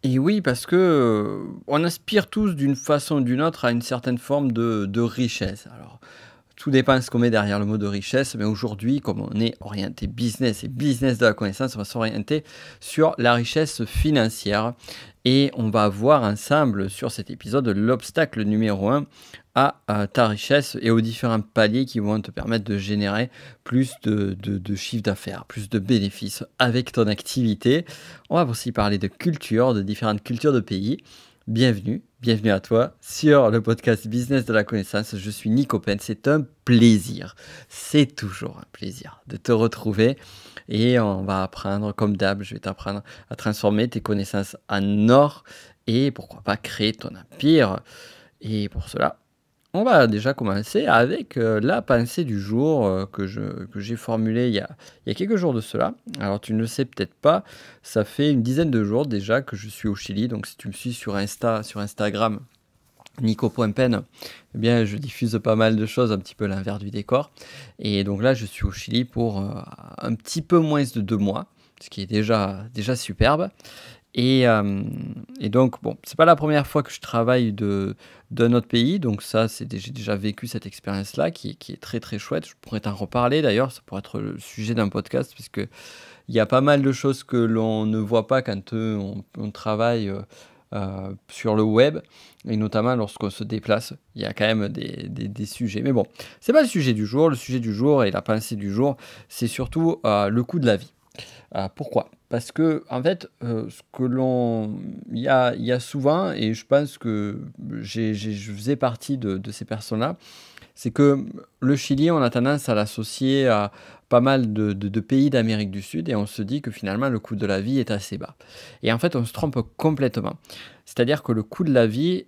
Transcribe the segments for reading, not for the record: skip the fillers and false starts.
Et oui, parce que, on aspire tous d'une façon ou d'une autre à une certaine forme de richesse. Alors, tout dépend de ce qu'on met derrière le mot de richesse, mais aujourd'hui, comme on est orienté business et business de la connaissance, on va s'orienter sur la richesse financière. Et on va voir ensemble sur cet épisode l'obstacle numéro un à ta richesse et aux différents paliers qui vont te permettre de générer plus de chiffre d'affaires, plus de bénéfices avec ton activité. On va aussi parler de culture, de différentes cultures de pays. Bienvenue à toi sur le podcast Business de la connaissance. Je suis Nico Pen, c'est un plaisir, c'est toujours un plaisir de te retrouver et on va apprendre, comme d'hab, je vais t'apprendre à transformer tes connaissances en or et pourquoi pas créer ton empire. Et pour cela, on va déjà commencer avec la pensée du jour que j'ai formulée il y a quelques jours de cela. Alors tu ne le sais peut-être pas, ça fait une dizaine de jours déjà que je suis au Chili. Donc si tu me suis sur Instagram, nico.pen, eh bien je diffuse pas mal de choses, un petit peu l'envers du décor. Et donc là je suis au Chili pour un petit peu moins de 2 mois, ce qui est déjà superbe. Et donc, bon, c'est pas la première fois que je travaille d'un autre pays, donc ça, j'ai déjà vécu cette expérience-là qui est très très chouette. Je pourrais t'en reparler d'ailleurs, ça pourrait être le sujet d'un podcast, puisque il y a pas mal de choses que l'on ne voit pas quand on travaille sur le web, et notamment lorsqu'on se déplace. Il y a quand même des sujets. Mais bon, c'est pas le sujet du jour. Le sujet du jour et la pensée du jour, c'est surtout le coût de la vie. Pourquoi? Parce que en fait, ce que l'on il y a souvent et je pense que je faisais partie de ces personnes-là, c'est que le Chili, on a tendance à l'associer à pas mal de pays d'Amérique du Sud et on se dit que finalement le coût de la vie est assez bas. Et en fait, on se trompe complètement. C'est-à-dire que le coût de la vie,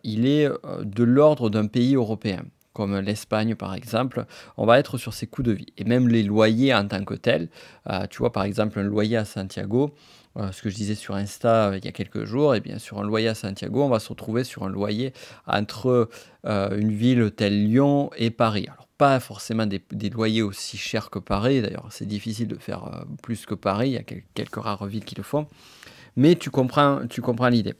il est, de l'ordre d'un pays européen comme l'Espagne par exemple, on va être sur ces coûts de vie. Et même les loyers en tant que tels, tu vois par exemple un loyer à Santiago, ce que je disais sur Insta il y a quelques jours, et bien sur un loyer à Santiago, on va se retrouver sur un loyer entre une ville telle Lyon et Paris. Alors pas forcément des loyers aussi chers que Paris, d'ailleurs c'est difficile de faire plus que Paris, il y a quelques rares villes qui le font, mais tu comprends l'idée.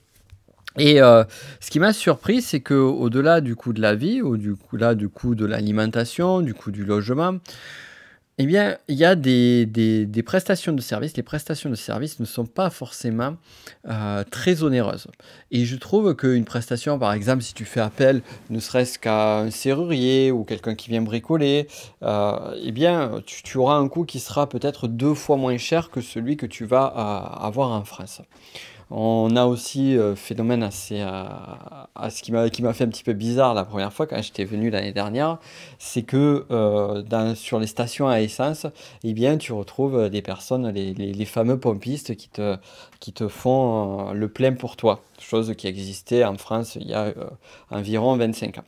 Et ce qui m'a surpris, c'est qu'au-delà du coût de la vie, ou du coût de l'alimentation, du coût du logement, eh bien, il y a des prestations de services. Les prestations de services ne sont pas forcément très onéreuses. Et je trouve qu'une prestation, par exemple, si tu fais appel ne serait-ce qu'à un serrurier ou quelqu'un qui vient bricoler, eh bien, tu auras un coût qui sera peut-être 2 fois moins cher que celui que tu vas avoir en France. On a aussi phénomène à ce qui m'a fait un petit peu bizarre la première fois quand j'étais venu l'année dernière, c'est que sur les stations à essence, eh bien, tu retrouves des personnes, les fameux pompistes qui te font le plein pour toi, chose qui existait en France il y a environ 25 ans.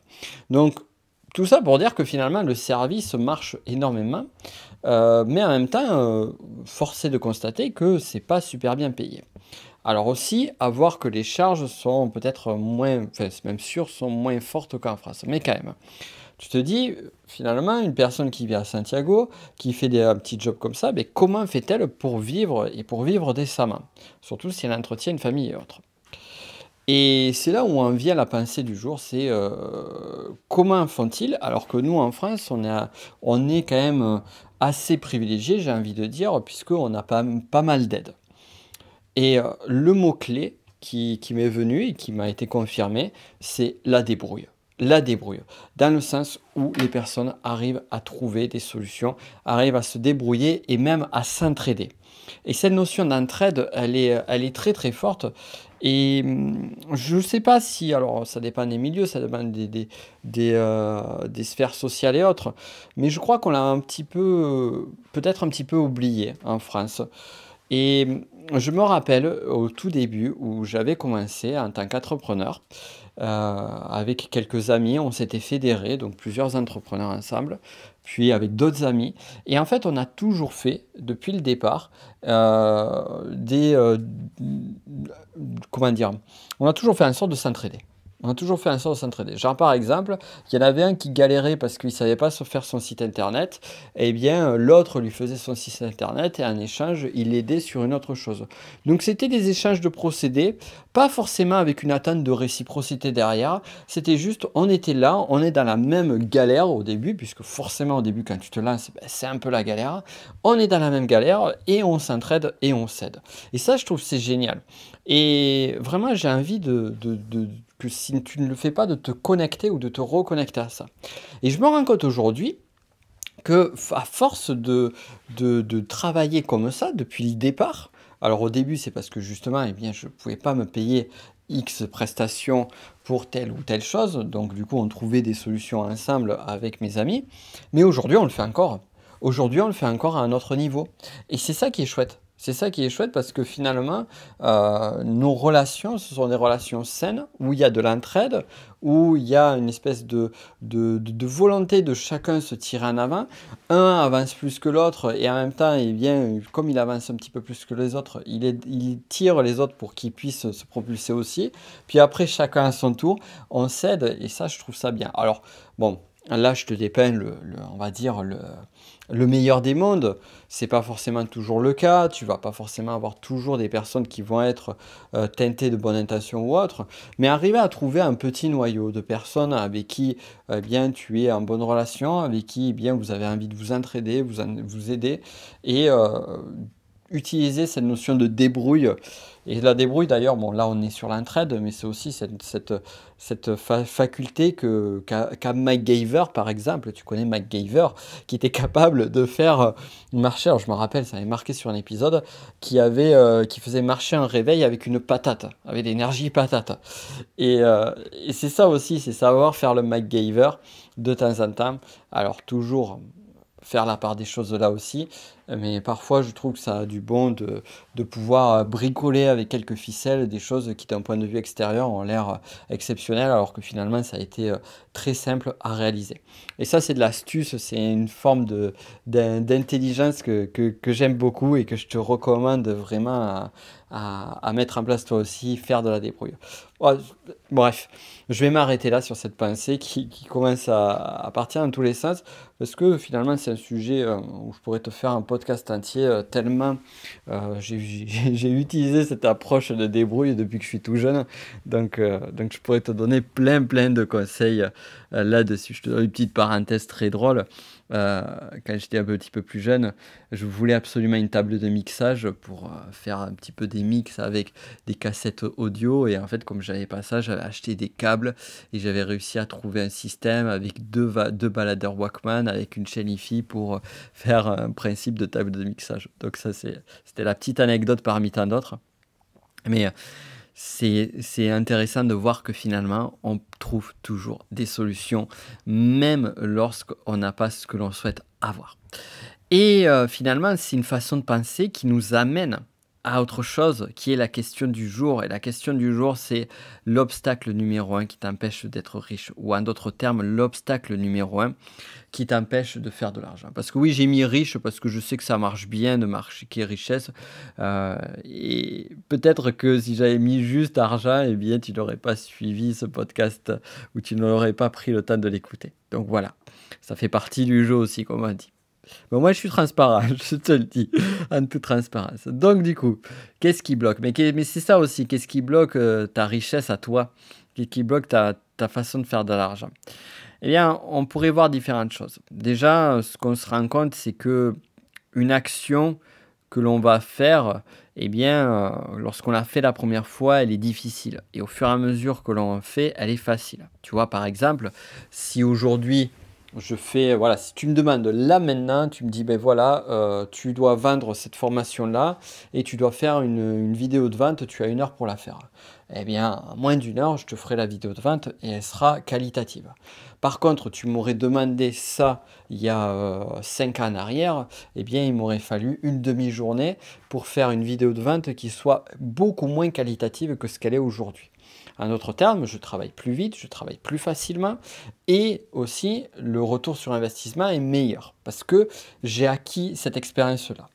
Donc, tout ça pour dire que finalement le service marche énormément, mais en même temps, force est de constater que c'est pas super bien payé. Alors aussi, à voir que les charges sont peut-être moins, enfin c'est même sûr, sont moins fortes qu'en France. Mais quand même, tu te dis, finalement, une personne qui vit à Santiago, qui fait un petit job comme ça, mais comment fait-elle pour vivre et pour vivre décemment? Surtout si elle entretient une famille et autres. Et c'est là où en vient la pensée du jour, c'est comment font-ils alors que nous en France, on est quand même assez privilégié, j'ai envie de dire, puisqu'on a pas mal d'aides. Et le mot-clé qui m'est venu et qui m'a été confirmé, c'est la débrouille. La débrouille. Dans le sens où les personnes arrivent à trouver des solutions, arrivent à se débrouiller et même à s'entraider. Et cette notion d'entraide, elle est très très forte. Et je ne sais pas si, alors ça dépend des milieux, ça dépend des sphères sociales et autres, mais je crois qu'on l'a un petit peu, peut-être un petit peu oublié en France. Et je me rappelle au tout début où j'avais commencé en tant qu'entrepreneur, avec quelques amis, on s'était fédérés, donc plusieurs entrepreneurs ensemble, puis avec d'autres amis. Et en fait, on a toujours fait, depuis le départ, des... comment dire? On a toujours fait en sorte de s'entraider. On a toujours fait en sorte de s'entraider. Genre par exemple, il y en avait un qui galérait parce qu'il ne savait pas se faire son site internet, eh bien l'autre lui faisait son site internet et en échange, il l'aidait sur une autre chose. Donc c'était des échanges de procédés, pas forcément avec une attente de réciprocité derrière, c'était juste on était là, on est dans la même galère au début, puisque forcément au début quand tu te lances, ben, c'est un peu la galère, on est dans la même galère et on s'entraide et on s'aide. Et ça je trouve c'est génial. Et vraiment j'ai envie que si tu ne le fais pas, de te connecter ou de te reconnecter à ça. Et je me rends compte aujourd'hui que à force de travailler comme ça depuis le départ, alors au début c'est parce que justement eh bien, je ne pouvais pas me payer X prestations pour telle ou telle chose, donc du coup on trouvait des solutions ensemble avec mes amis, mais aujourd'hui on le fait encore. Aujourd'hui on le fait encore à un autre niveau. Et c'est ça qui est chouette. C'est ça qui est chouette parce que finalement, nos relations, ce sont des relations saines, où il y a de l'entraide, où il y a une espèce de volonté de chacun se tirer en avant. Un avance plus que l'autre et en même temps, eh bien, comme il avance un petit peu plus que les autres, il tire les autres pour qu'ils puissent se propulser aussi. Puis après, chacun à son tour, on s'aide et ça, je trouve ça bien. Alors, bon, là, je te dépeins on va dire, le meilleur des mondes. C'est pas forcément toujours le cas. Tu vas pas forcément avoir toujours des personnes qui vont être teintées de bonne intention ou autre. Mais arriver à trouver un petit noyau de personnes avec qui eh bien, tu es en bonne relation, avec qui eh bien, vous avez envie de vous entraider, vous aider et utiliser cette notion de débrouille. Et la débrouille, d'ailleurs, bon, là, on est sur l'entraide, mais c'est aussi cette faculté qu'a MacGyver, par exemple. Tu connais MacGyver, qui était capable de faire marcher, alors je me rappelle, ça avait marqué sur un épisode, qui faisait marcher un réveil avec une patate, avec l'énergie patate. Et c'est ça aussi, c'est savoir faire le MacGyver de temps en temps. Alors, toujours faire la part des choses là aussi, mais parfois je trouve que ça a du bon de pouvoir bricoler avec quelques ficelles des choses qui d'un point de vue extérieur ont l'air exceptionnelles alors que finalement ça a été très simple à réaliser. Et ça c'est de l'astuce, c'est une forme d'intelligence que j'aime beaucoup et que je te recommande vraiment à mettre en place toi aussi, faire de la débrouille. Ouais, bref, je vais m'arrêter là sur cette pensée qui commence à partir dans tous les sens parce que finalement c'est un sujet où je pourrais te faire un podcast entier tellement j'ai utilisé cette approche de débrouille depuis que je suis tout jeune. Donc je pourrais te donner plein de conseils là-dessus. Je te donne une petite parenthèse très drôle. Quand j'étais un petit peu plus jeune, je voulais absolument une table de mixage pour faire un petit peu des mix avec des cassettes audio. Et en fait, comme j'avais pas ça, j'avais acheté des câbles et j'avais réussi à trouver un système avec deux baladeurs Walkman avec une chaîne hi-fi pour faire un principe de table de mixage. Donc ça, c'était la petite anecdote parmi tant d'autres. Mais c'est intéressant de voir que finalement, on trouve toujours des solutions, même lorsqu'on n'a pas ce que l'on souhaite avoir. Et finalement, c'est une façon de penser qui nous amène à autre chose, qui est la question du jour. Et la question du jour, c'est l'obstacle numéro 1 qui t'empêche d'être riche. Ou en d'autres termes, l'obstacle numéro 1 qui t'empêche de faire de l'argent. Parce que oui, j'ai mis riche parce que je sais que ça marche bien de marquer richesse. Et peut-être que si j'avais mis juste argent, eh bien, tu n'aurais pas suivi ce podcast ou tu n'aurais pas pris le temps de l'écouter. Donc voilà, ça fait partie du jeu aussi, comme on dit. Bon, moi, je suis transparent, je te le dis, en toute transparence. Donc, du coup, qu'est-ce qui bloque? Mais c'est ça aussi, qu'est-ce qui bloque ta richesse à toi? Qu'est-ce qui bloque ta façon de faire de l'argent? Eh bien, on pourrait voir différentes choses. Déjà, ce qu'on se rend compte, c'est que une action que l'on va faire, eh bien, lorsqu'on l'a fait la première fois, elle est difficile. Et au fur et à mesure que l'on fait, elle est facile. Tu vois, par exemple, si aujourd'hui je fais, voilà, si tu me demandes là maintenant, tu me dis, ben voilà, tu dois vendre cette formation-là et tu dois faire une vidéo de vente, tu as 1 heure pour la faire. Eh bien, en moins d'1 heure, je te ferai la vidéo de vente et elle sera qualitative. Par contre, tu m'aurais demandé ça il y a 5 ans en arrière, eh bien, il m'aurait fallu une demi-journée pour faire une vidéo de vente qui soit beaucoup moins qualitative que ce qu'elle est aujourd'hui. En d'autres termes, je travaille plus vite, je travaille plus facilement et aussi le retour sur investissement est meilleur parce que j'ai acquis cette expérience-là.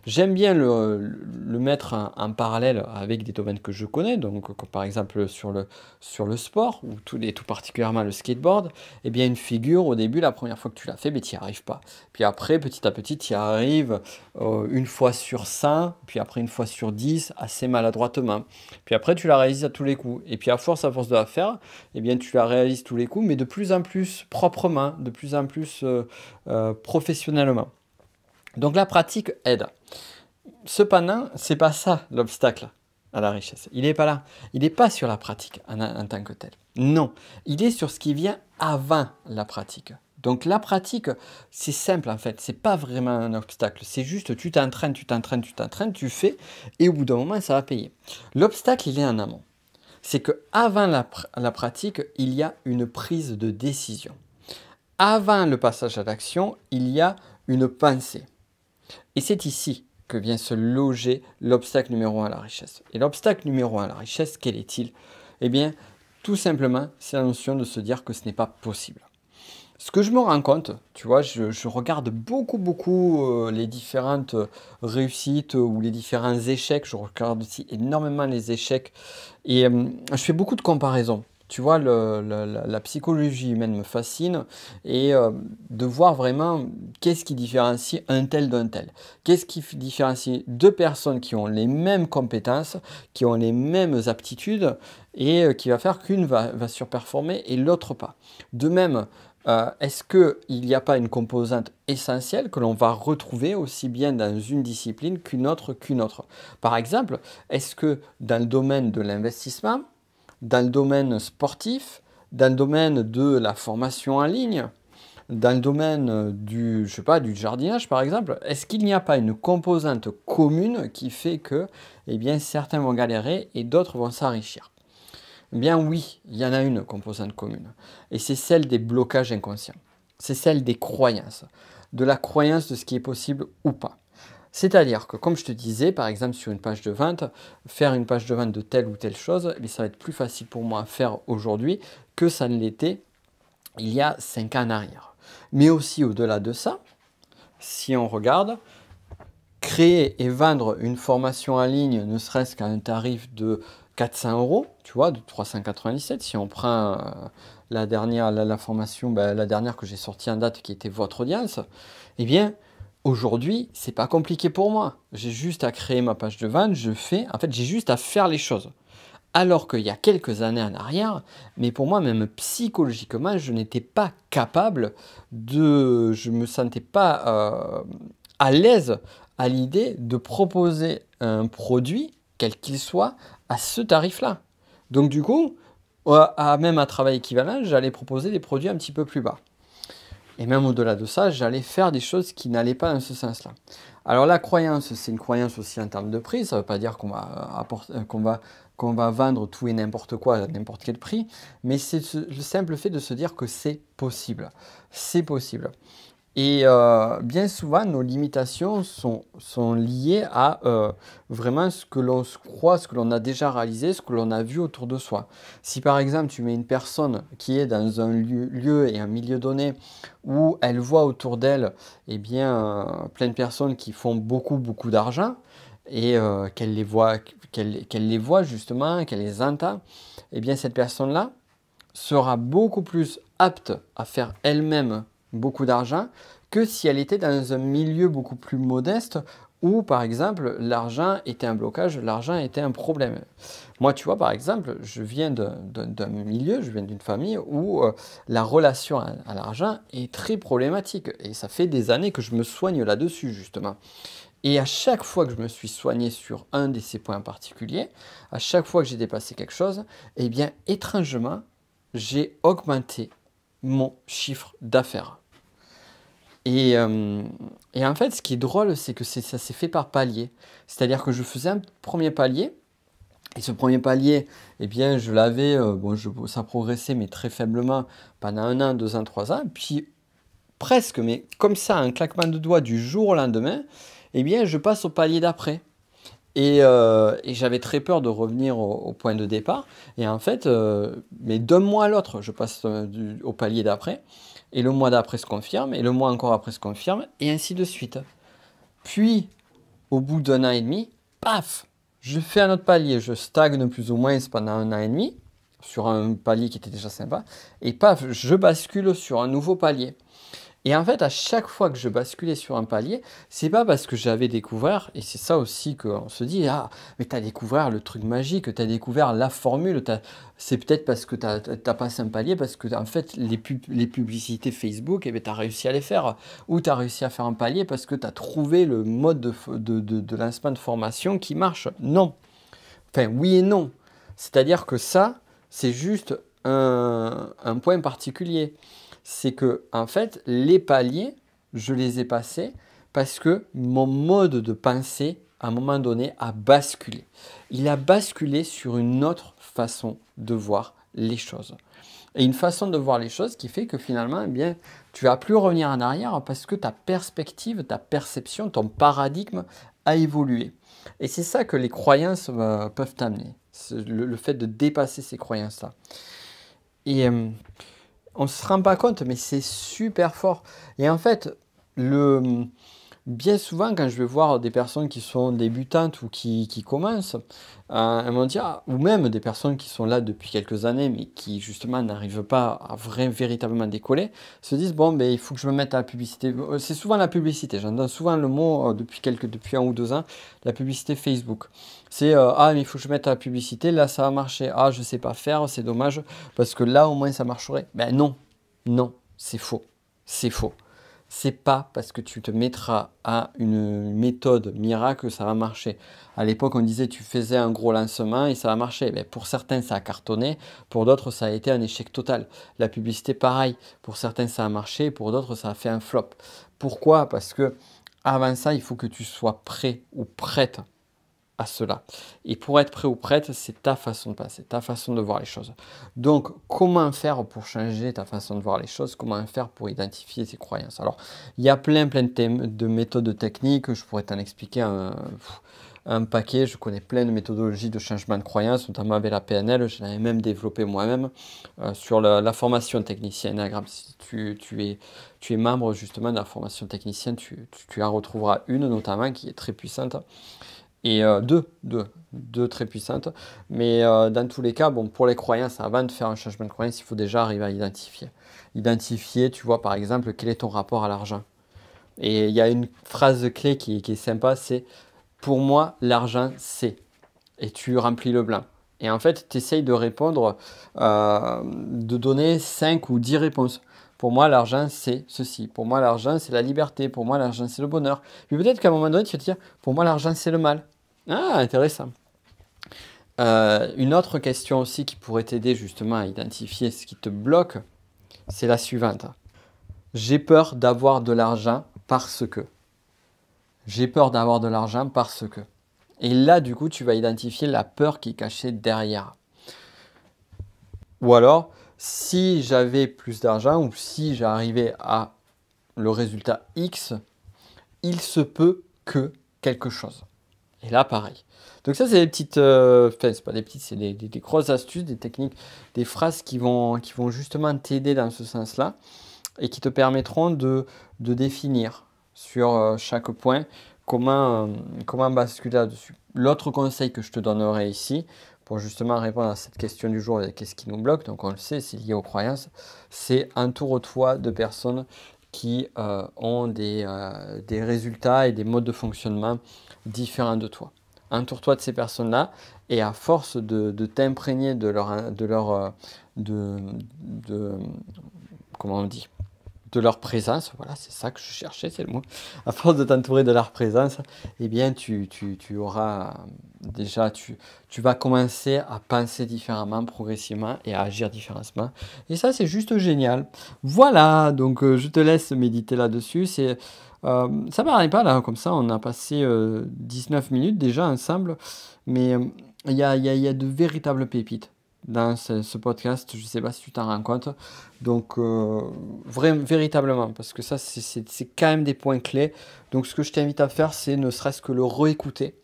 J'aime bien le mettre en parallèle avec des domaines que je connais, donc comme par exemple sur le sport, ou tout particulièrement le skateboard. Eh bien, une figure, au début, la première fois que tu l'as fait, mais tu n'y arrives pas. Puis après, petit à petit, tu y arrives une fois sur 100, puis après une fois sur 10, assez maladroitement. Puis après, tu la réalises à tous les coups. Et puis à force de la faire, eh bien, tu la réalises tous les coups, mais de plus en plus proprement, de plus en plus professionnellement. Donc la pratique aide. Cependant, c'est pas ça l'obstacle à la richesse. Il n'est pas là. Il n'est pas sur la pratique en tant que telle. Non, il est sur ce qui vient avant la pratique. Donc la pratique, c'est simple en fait. C'est pas vraiment un obstacle. C'est juste tu t'entraînes, tu t'entraînes, tu t'entraînes, tu fais, et au bout d'un moment, ça va payer. L'obstacle, il est en amont. C'est que avant la pratique, il y a une prise de décision. Avant le passage à l'action, il y a une pensée. Et c'est ici que vient se loger l'obstacle numéro un à la richesse. Et l'obstacle numéro un à la richesse, quel est-il? Eh bien, tout simplement, c'est la notion de se dire que ce n'est pas possible. Ce que je me rends compte, tu vois, je regarde beaucoup les différentes réussites ou les différents échecs. Je regarde aussi énormément les échecs et je fais beaucoup de comparaisons. Tu vois, la psychologie humaine me fascine et de voir vraiment qu'est-ce qui différencie un tel d'un tel. Qu'est-ce qui différencie deux personnes qui ont les mêmes compétences, qui ont les mêmes aptitudes et qui va faire qu'une va surperformer et l'autre pas. De même, est-ce qu'il n'y a pas une composante essentielle que l'on va retrouver aussi bien dans une discipline qu'une autre qu'une autre? Par exemple, est-ce que dans le domaine de l'investissement, dans le domaine sportif, dans le domaine de la formation en ligne, dans le domaine du, je sais pas, du jardinage par exemple, est-ce qu'il n'y a pas une composante commune qui fait que, eh bien, certains vont galérer et d'autres vont s'enrichir? Eh bien oui, il y en a une composante commune. Et c'est celle des blocages inconscients. C'est celle des croyances. De la croyance de ce qui est possible ou pas. C'est-à-dire que, comme je te disais, par exemple sur une page de vente, faire une page de vente de telle ou telle chose, mais ça va être plus facile pour moi à faire aujourd'hui que ça ne l'était il y a 5 ans en arrière. Mais aussi au-delà de ça, si on regarde, créer et vendre une formation en ligne, ne serait-ce qu'à un tarif de 400 euros, tu vois, de 397, si on prend la dernière, la formation, la dernière que j'ai sortie en date qui était votre audience, eh bien, aujourd'hui, c'est pas compliqué pour moi. J'ai juste à créer ma page de vente, en fait, j'ai juste à faire les choses. Alors qu'il y a quelques années en arrière, mais pour moi, même psychologiquement, je n'étais pas capable je me sentais pas à l'aise à l'idée de proposer un produit, quel qu'il soit, à ce tarif-là. Donc du coup, même à travail équivalent, j'allais proposer des produits un petit peu plus bas. Et même au-delà de ça, j'allais faire des choses qui n'allaient pas dans ce sens-là. Alors la croyance, c'est une croyance aussi en termes de prix. Ça ne veut pas dire qu'on va vendre tout et n'importe quoi à n'importe quel prix, mais c'est le simple fait de se dire que c'est possible. C'est possible. Et bien souvent, nos limitations sont liées à vraiment ce que l'on se croit, ce que l'on a déjà réalisé, ce que l'on a vu autour de soi. Si par exemple, tu mets une personne qui est dans un lieu et un milieu donné où elle voit autour d'elle eh bien, plein de personnes qui font beaucoup d'argent et qu'elle les voit justement, qu'elle les entend, eh bien cette personne-là sera beaucoup plus apte à faire elle-même beaucoup d'argent que si elle était dans un milieu beaucoup plus modeste où, par exemple, l'argent était un blocage, l'argent était un problème. Moi, tu vois, par exemple, je viens d'un milieu, je viens d'une famille où la relation à l'argent est très problématique. Et ça fait des années que je me soigne là-dessus, justement. Et à chaque fois que je me suis soigné sur un de ces points particuliers, à chaque fois que j'ai dépassé quelque chose, eh bien, étrangement, j'ai augmenté mon chiffre d'affaires. Et en fait, ce qui est drôle, c'est que ça s'est fait par palier. C'est-à-dire que je faisais un premier palier, et ce premier palier, eh bien, je l'avais, ça progressait, mais très faiblement, pendant 1 an, 2 ans, 3 ans, puis presque, mais comme ça, un claquement de doigts du jour au lendemain, eh bien, je passe au palier d'après. Et j'avais très peur de revenir au point de départ. Et en fait, mais d'un mois à l'autre, je passe au palier d'après. Et le mois d'après se confirme. Et le mois encore après se confirme. Et ainsi de suite. Puis, au bout d'un an et demi, paf, je fais un autre palier, je stagne plus ou moins pendant un an et demi sur un palier qui était déjà sympa, et paf, je bascule sur un nouveau palier. Et en fait, à chaque fois que je basculais sur un palier, c'est pas parce que j'avais découvert, et c'est ça aussi qu'on se dit, ah, mais tu as découvert le truc magique, tu as découvert la formule, c'est peut-être parce que tu as passé un palier, parce que en fait, les publicités Facebook, eh ben, tu as réussi à les faire, ou tu as réussi à faire un palier parce que tu as trouvé le mode de lancement de formation qui marche. Non. Enfin, oui et non. C'est-à-dire que ça, c'est juste un point particulier. C'est que, en fait, les paliers, je les ai passés parce que mon mode de pensée, à un moment donné, a basculé. Il a basculé sur une autre façon de voir les choses. Et une façon de voir les choses qui fait que finalement, eh bien, tu vas plus revenir en arrière parce que ta perspective, ta perception, ton paradigme a évolué. Et c'est ça que les croyances peuvent t'amener. Le fait de dépasser ces croyances-là. Et on ne se rend pas compte, mais c'est super fort. Et en fait, bien souvent, quand je vais voir des personnes qui sont débutantes ou qui commencent, elles m'ont dit, ah, ou même des personnes qui sont là depuis quelques années, mais qui justement n'arrivent pas à véritablement décoller, se disent, bon, ben, il faut que je me mette à la publicité. C'est souvent la publicité, j'entends souvent le mot depuis 1 ou 2 ans, la publicité Facebook. C'est, ah, mais il faut que je mette à la publicité, là ça va marcher, ah, je ne sais pas faire, c'est dommage, parce que là au moins ça marcherait. Ben non, non, c'est faux, c'est faux. C'est pas parce que tu te mettras à une méthode miracle que ça va marcher. À l'époque, on disait tu faisais un gros lancement et ça va marcher. Mais pour certains, ça a cartonné. Pour d'autres, ça a été un échec total. La publicité, pareil. Pour certains, ça a marché. Pour d'autres, ça a fait un flop. Pourquoi? Parce que avant ça, il faut que tu sois prêt ou prête à cela. Et pour être prêt ou prête, c'est ta façon de passer, ta façon de voir les choses. Donc, comment faire pour changer ta façon de voir les choses? Comment faire pour identifier ces croyances? Alors, il y a plein de méthodes techniques. Je pourrais t'en expliquer un paquet. Je connais plein de méthodologies de changement de croyances, notamment avec la PNL. Je l'avais même développé moi-même sur la formation technicien Enneagramme. Si tu es membre justement de la formation technicienne, tu en retrouveras une notamment qui est très puissante. Et deux très puissantes. Mais dans tous les cas, bon, pour les croyances, avant de faire un changement de croyance, il faut déjà arriver à identifier. Identifier, tu vois, par exemple, quel est ton rapport à l'argent. Et il y a une phrase clé qui est sympa, c'est « Pour moi, l'argent, c'est… » Et tu remplis le blanc. Et en fait, tu essayes de répondre, de donner 5 ou 10 réponses. Pour moi, l'argent, c'est ceci. Pour moi, l'argent, c'est la liberté. Pour moi, l'argent, c'est le bonheur. Puis peut-être qu'à un moment donné, tu vas te dire, pour moi, l'argent, c'est le mal. Ah, intéressant. Une autre question aussi qui pourrait t'aider justement à identifier ce qui te bloque, c'est la suivante. J'ai peur d'avoir de l'argent parce que. J'ai peur d'avoir de l'argent parce que. Et là, du coup, tu vas identifier la peur qui est cachée derrière. Ou alors, si j'avais plus d'argent ou si j'arrivais à le résultat X, il se peut que quelque chose. Et là, pareil. Donc ça, c'est des petites, enfin, c'est pas des petites, c'est des grosses astuces, des techniques, des phrases qui vont justement t'aider dans ce sens-là et qui te permettront de définir sur chaque point comment basculer là-dessus. L'autre conseil que je te donnerai ici, pour justement répondre à cette question du jour, qu'est-ce qui nous bloque, donc on le sait, c'est lié aux croyances, c'est entoure-toi de personnes qui ont des résultats et des modes de fonctionnement différents de toi. Entoure-toi de ces personnes-là et à force de t'imprégner comment on dit, de leur présence, voilà, c'est ça que je cherchais, c'est le mot. À force de t'entourer de leur présence, eh bien, tu auras déjà, tu vas commencer à penser différemment, progressivement et à agir différemment. Et ça, c'est juste génial. Voilà, donc je te laisse méditer là-dessus. Ça paraît pas là, comme ça, on a passé 19 minutes déjà ensemble, mais il y a de véritables pépites dans ce podcast, je ne sais pas si tu t'en rends compte. Donc, véritablement, parce que ça, c'est quand même des points clés. Donc, ce que je t'invite à faire, c'est ne serait-ce que le réécouter,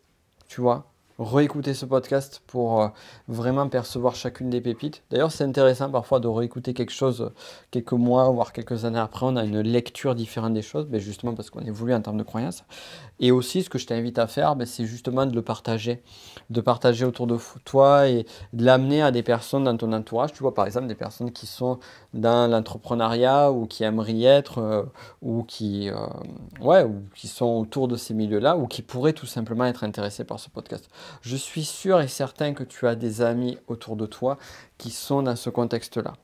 tu vois, réécouter ce podcast pour vraiment percevoir chacune des pépites. D'ailleurs, c'est intéressant parfois de réécouter quelque chose quelques mois, voire quelques années après. On a une lecture différente des choses, mais justement parce qu'on évolue en termes de croyances. Et aussi, ce que je t'invite à faire, c'est justement de le partager. De partager autour de toi et de l'amener à des personnes dans ton entourage. Tu vois, par exemple, des personnes qui sont dans l'entrepreneuriat ou qui aimeraient y être ou ou qui sont autour de ces milieux-là ou qui pourraient tout simplement être intéressés par ce podcast. Je suis sûr et certain que tu as des amis autour de toi qui sont dans ce contexte-là.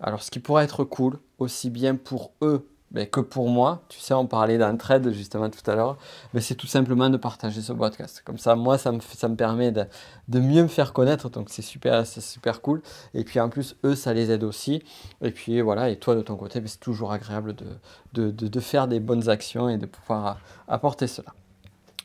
Alors, ce qui pourrait être cool, aussi bien pour eux que pour moi, tu sais, on parlait d'entraide justement tout à l'heure, c'est tout simplement de partager ce podcast. Comme ça, moi, ça me permet de mieux me faire connaître, donc c'est super cool. Et puis en plus, eux, ça les aide aussi. Et puis voilà, et toi de ton côté, c'est toujours agréable de faire des bonnes actions et de pouvoir apporter cela.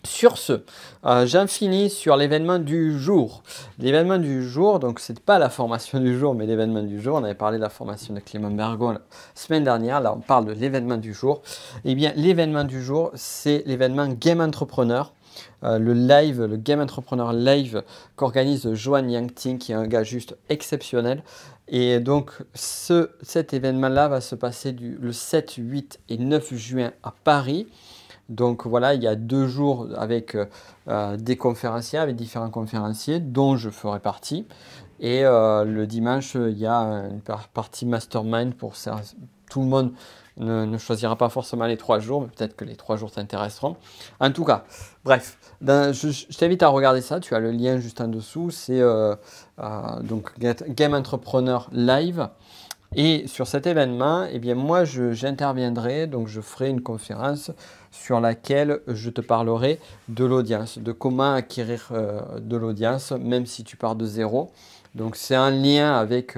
Sur ce, j'en finis sur l'événement du jour. L'événement du jour, donc c'est pas la formation du jour, mais l'événement du jour. On avait parlé de la formation de Clément Bergon la semaine dernière. Là, on parle de l'événement du jour. Eh bien, l'événement du jour, c'est l'événement Game Entrepreneur. Le Game Entrepreneur Live qu'organise Johan Yangting, qui est un gars juste exceptionnel. Et donc, cet événement-là va se passer le 7, 8 et 9 juin à Paris. Donc voilà, il y a 2 jours avec des conférenciers, avec différents conférenciers dont je ferai partie. Et le dimanche, il y a une partie mastermind pour ça. Tout le monde ne choisira pas forcément les 3 jours, mais peut-être que les 3 jours t'intéresseront. En tout cas, bref, je t'invite à regarder ça. Tu as le lien juste en dessous. C'est donc Game Entrepreneur Live. Et sur cet événement, eh bien moi j'interviendrai, donc je ferai une conférence sur laquelle je te parlerai de l'audience, de comment acquérir de l'audience, même si tu pars de zéro. Donc c'est un lien avec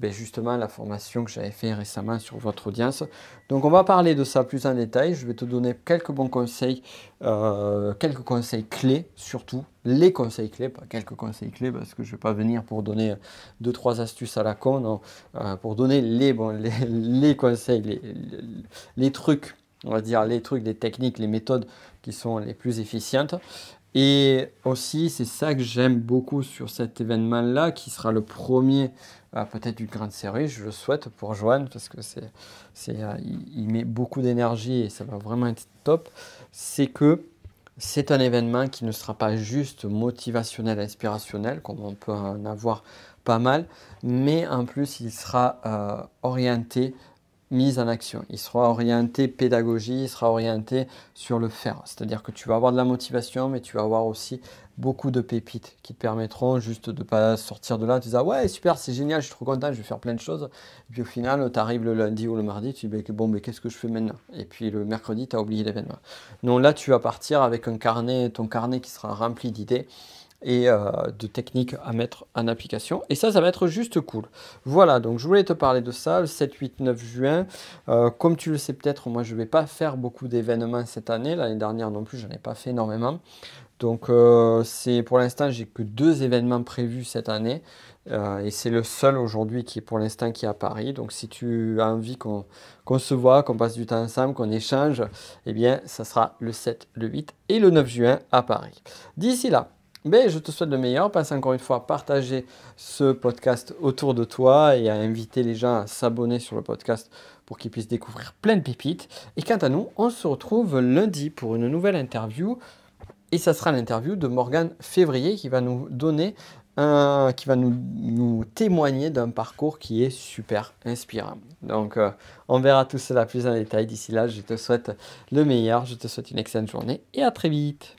justement la formation que j'avais fait récemment sur votre audience. Donc on va parler de ça plus en détail. Je vais te donner quelques bons conseils, quelques conseils clés surtout. Les conseils clés, pas quelques conseils clés parce que je ne vais pas venir pour donner 2-3 astuces à la con, non, pour donner les conseils, les trucs, on va dire les trucs, les techniques, les méthodes qui sont les plus efficientes. Et aussi, c'est ça que j'aime beaucoup sur cet événement-là, qui sera le premier peut-être d'une grande série, je le souhaite pour Johan, parce que il met beaucoup d'énergie et ça va vraiment être top. C'est que c'est un événement qui ne sera pas juste motivationnel, inspirationnel, comme on peut en avoir pas mal, mais en plus, il sera orienté mise en action. Il sera orienté pédagogie, il sera orienté sur le faire. C'est-à-dire que tu vas avoir de la motivation, mais tu vas avoir aussi beaucoup de pépites qui te permettront juste de ne pas sortir de là en te disant ouais super, c'est génial, je suis trop content, je vais faire plein de choses. Et puis au final, tu arrives le lundi ou le mardi, tu dis bon, mais qu'est-ce que je fais maintenant? Et puis le mercredi, tu as oublié l'événement. Donc là, tu vas partir avec ton carnet qui sera rempli d'idées et de techniques à mettre en application. Et ça va être juste cool. Voilà, donc je voulais te parler de ça, le 7, 8, 9 juin. Comme tu le sais peut-être, moi je ne vais pas faire beaucoup d'événements cette année. L'année dernière non plus, je n'en ai pas fait énormément. Donc pour l'instant, j'ai que 2 événements prévus cette année. Et c'est le seul aujourd'hui qui est pour l'instant qui est à Paris. Donc si tu as envie qu'on se voit, qu'on passe du temps ensemble, qu'on échange, eh bien ça sera le 7, le 8 et le 9 juin à Paris. D'ici là, je te souhaite le meilleur. Pense encore une fois à partager ce podcast autour de toi et à inviter les gens à s'abonner sur le podcast pour qu'ils puissent découvrir plein de pépites. Et quant à nous, on se retrouve lundi pour une nouvelle interview. Et ça sera l'interview de Morgane Février qui va nous donner qui va nous témoigner d'un parcours qui est super inspirant. Donc, on verra tout cela plus en détail. D'ici là, je te souhaite le meilleur. Je te souhaite une excellente journée et à très vite.